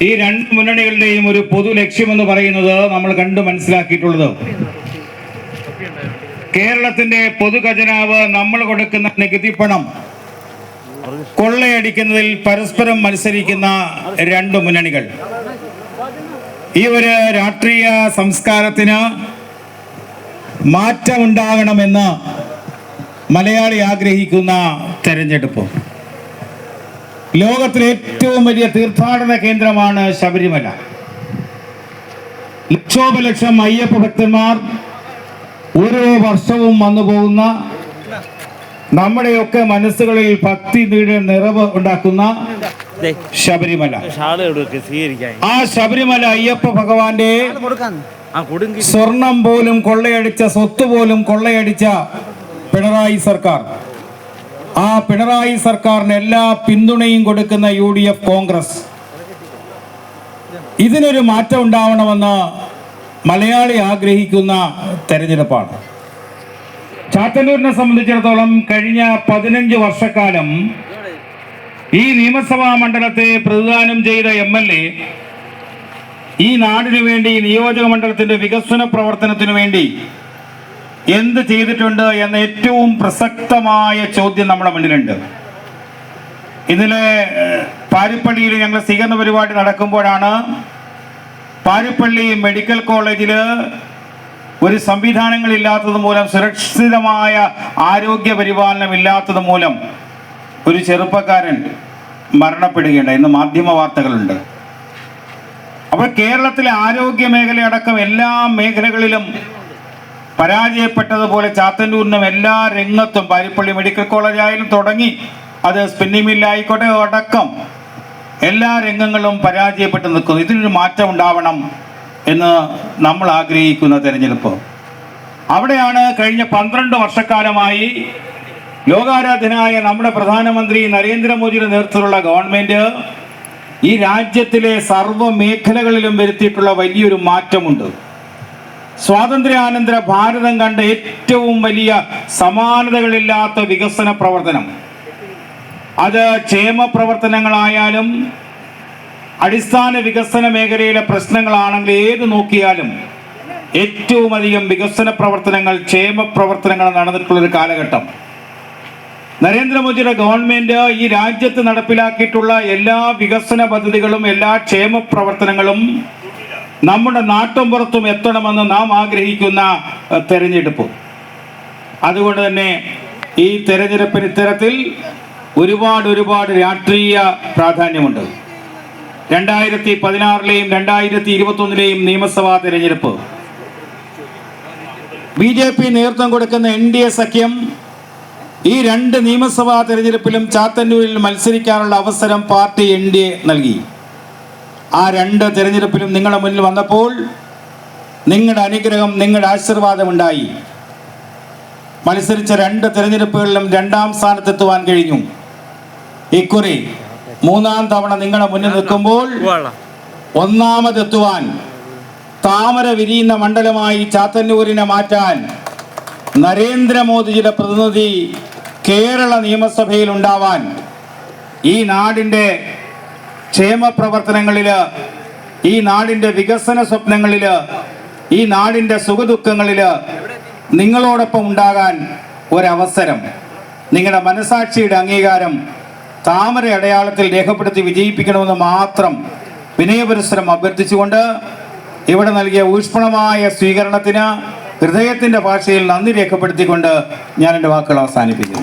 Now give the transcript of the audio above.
ഈ രണ്ട് മുന്നണികളുടെയും ഒരു പൊതു ലക്ഷ്യമെന്ന് പറയുന്നത് നമ്മൾ കണ്ടു മനസ്സിലാക്കിയിട്ടുള്ളത് കേരളത്തിന്റെ പൊതുഖജനാവ് നമ്മൾ കൊടുക്കുന്ന നികുതി പണം കൊള്ളയടിക്കുന്നതിൽ പരസ്പരം മത്സരിക്കുന്ന രണ്ട് മുന്നണികൾ. ഈ ഒരു രാഷ്ട്രീയ സംസ്കാരത്തിന് മാറ്റമുണ്ടാകണമെന്ന് മലയാളി ആഗ്രഹിക്കുന്ന തെരഞ്ഞെടുപ്പ്. ലോകത്തിലെ ഏറ്റവും വലിയ തീർത്ഥാടന കേന്ദ്രമാണ് ശബരിമല. ലക്ഷോപലക്ഷം അയ്യപ്പ ഭക്തന്മാർ ഓരോ വർഷവും വന്നു പോകുന്ന, നമ്മുടെയൊക്കെ മനസ്സുകളിൽ ഭക്തി നിറവ് ഉണ്ടാക്കുന്ന ശബരിമല. ആ ശബരിമല അയ്യപ്പ ഭഗവാന്റെ സ്വർണം പോലും കൊള്ളയടിച്ച, സ്വത്ത് പോലും കൊള്ളയടിച്ച പിണറായി സർക്കാർ, ആ പിണറായി സർക്കാരിന് എല്ലാ പിന്തുണയും കൊടുക്കുന്ന UDF കോൺഗ്രസ്, ഇതിനൊരു മാറ്റം ഉണ്ടാവണമെന്ന് മലയാളി ആഗ്രഹിക്കുന്ന തെരഞ്ഞെടുപ്പാണ്. ചാത്തന്നൂരിനെ സംബന്ധിച്ചിടത്തോളം കഴിഞ്ഞ 15 വർഷക്കാലം ഈ നിയമസഭാ മണ്ഡലത്തെ പ്രതിദാനം ചെയ്ത MLA ഈ നാടിനു വേണ്ടി, നിയോജക മണ്ഡലത്തിന്റെ വികസന പ്രവർത്തനത്തിനു വേണ്ടി എന്ത് ചെയ്തിട്ടുണ്ട് എന്ന ഏറ്റവും പ്രസക്തമായ ചോദ്യം നമ്മുടെ മുന്നിലുണ്ട്. ഇന്നലെ പാരിപ്പള്ളിയിൽ ഞങ്ങൾ സ്വീകരണ പരിപാടി നടക്കുമ്പോഴാണ് പാരിപ്പള്ളി മെഡിക്കൽ കോളേജിൽ ഒരു സംവിധാനങ്ങളില്ലാത്തത് മൂലം, സുരക്ഷിതമായ ആരോഗ്യ പരിപാലനം ഇല്ലാത്തത് മൂലം ഒരു ചെറുപ്പക്കാരൻ മരണപ്പെടുകയുണ്ടായി. ഇന്ന് മാധ്യമ വാർത്തകളുണ്ട്. അപ്പോൾ കേരളത്തിലെ ആരോഗ്യ മേഖലയടക്കം എല്ലാ മേഖലകളിലും പരാജയപ്പെട്ടതുപോലെ ചാത്തന്നൂരിനും എല്ലാ രംഗത്തും, പാരിപ്പള്ളി മെഡിക്കൽ കോളേജ് ആയാലും തുടങ്ങി, അത് സ്പിന്നിംഗ് മില്ലായിക്കോട്ടെ അടക്കം എല്ലാ രംഗങ്ങളും പരാജയപ്പെട്ട് നിൽക്കുന്നു. ഇതിനൊരു മാറ്റം ഉണ്ടാവണം എന്ന് നമ്മൾ ആഗ്രഹിക്കുന്ന തെരഞ്ഞെടുപ്പ്. അവിടെയാണ് കഴിഞ്ഞ 12 വർഷക്കാലമായി ലോകാരാധനായ നമ്മുടെ പ്രധാനമന്ത്രി നരേന്ദ്രമോദിയുടെ നേതൃത്വത്തിലുള്ള ഗവൺമെന്റ് ഈ രാജ്യത്തിലെ സർവ്വ മേഖലകളിലും വരുത്തിയിട്ടുള്ള വലിയൊരു മാറ്റമുണ്ട്. സ്വാതന്ത്ര്യാനന്തര ഭാരതം കണ്ട ഏറ്റവും വലിയ സമാനതകളില്ലാത്ത വികസന പ്രവർത്തനം, അത് ക്ഷേമ പ്രവർത്തനങ്ങളായാലും അടിസ്ഥാന വികസന മേഖലയിലെ പ്രശ്നങ്ങളാണെങ്കിൽ ഏത് നോക്കിയാലും ഏറ്റവും അധികം വികസന പ്രവർത്തനങ്ങൾ, ക്ഷേമ പ്രവർത്തനങ്ങൾ നടന്നിട്ടുള്ളൊരു കാലഘട്ടം. നരേന്ദ്രമോദിയുടെ ഗവൺമെന്റ് ഈ രാജ്യത്ത് നടപ്പിലാക്കിയിട്ടുള്ള എല്ലാ വികസന പദ്ധതികളും, എല്ലാ ക്ഷേമ പ്രവർത്തനങ്ങളും നമ്മുടെ നാട്ടും പുറത്തും എത്തണമെന്ന് നാം ആഗ്രഹിക്കുന്ന തെരഞ്ഞെടുപ്പ്. അതുകൊണ്ട് തന്നെ ഈ തെരഞ്ഞെടുപ്പിന് ഇത്തരത്തിൽ ഒരുപാട് രാഷ്ട്രീയ പ്രാധാന്യമുണ്ട്. 2016-ലെയും 2021-ലെയും നിയമസഭാ തെരഞ്ഞെടുപ്പ്, BJP നേതൃത്വം കൊടുക്കുന്ന NDA സഖ്യം ഈ 2 നിയമസഭാ തെരഞ്ഞെടുപ്പിലും ചാത്തന്നൂരിൽ മത്സരിക്കാനുള്ള അവസരം പാർട്ടി NDA നൽകി. ആ 2 തെരഞ്ഞെടുപ്പിലും നിങ്ങളുടെ മുന്നിൽ വന്നപ്പോൾ നിങ്ങളുടെ അനുഗ്രഹം, നിങ്ങളുടെ ആശീർവാദം ഉണ്ടായി. മത്സരിച്ച 2 തെരഞ്ഞെടുപ്പുകളിലും 2ാം സ്ഥാനത്തെത്തുവാൻ കഴിഞ്ഞു. ഇക്കുറി 3ാം തവണ നിങ്ങളുടെ മുന്നിൽ നിൽക്കുമ്പോൾ 1ാമതെത്തുവാൻ, താമര വിരിയുന്ന മണ്ഡലമായി ചാത്തന്നൂരിനെ മാറ്റാൻ നരേന്ദ്രമോദിജിയുടെ പ്രതിനിധി കേരള നിയമസഭയിൽ ഉണ്ടാവാൻ, ഈ നാടിൻ്റെ ക്ഷേമ പ്രവർത്തനങ്ങളിൽ, ഈ നാടിൻ്റെ വികസന സ്വപ്നങ്ങളിൽ, ഈ നാടിൻ്റെ സുഖദുഃഖങ്ങളിൽ നിങ്ങളോടൊപ്പം ഉണ്ടാകാൻ ഒരവസരം, നിങ്ങളുടെ മനസാക്ഷിയുടെ അംഗീകാരം താമര അടയാളത്തിൽ രേഖപ്പെടുത്തി വിജയിപ്പിക്കണമെന്ന് മാത്രം വിനയപുരസ്സരം അഭ്യർത്ഥിച്ചുകൊണ്ട് ഇവിടെ നൽകിയ ഊഷ്മളമായ സ്വീകരണത്തിന് ഹൃദയത്തിൻ്റെ ഭാഷയിൽ നന്ദി രേഖപ്പെടുത്തിക്കൊണ്ട് ഞാൻ എൻ്റെ വാക്കുകൾ അവസാനിപ്പിക്കുന്നു.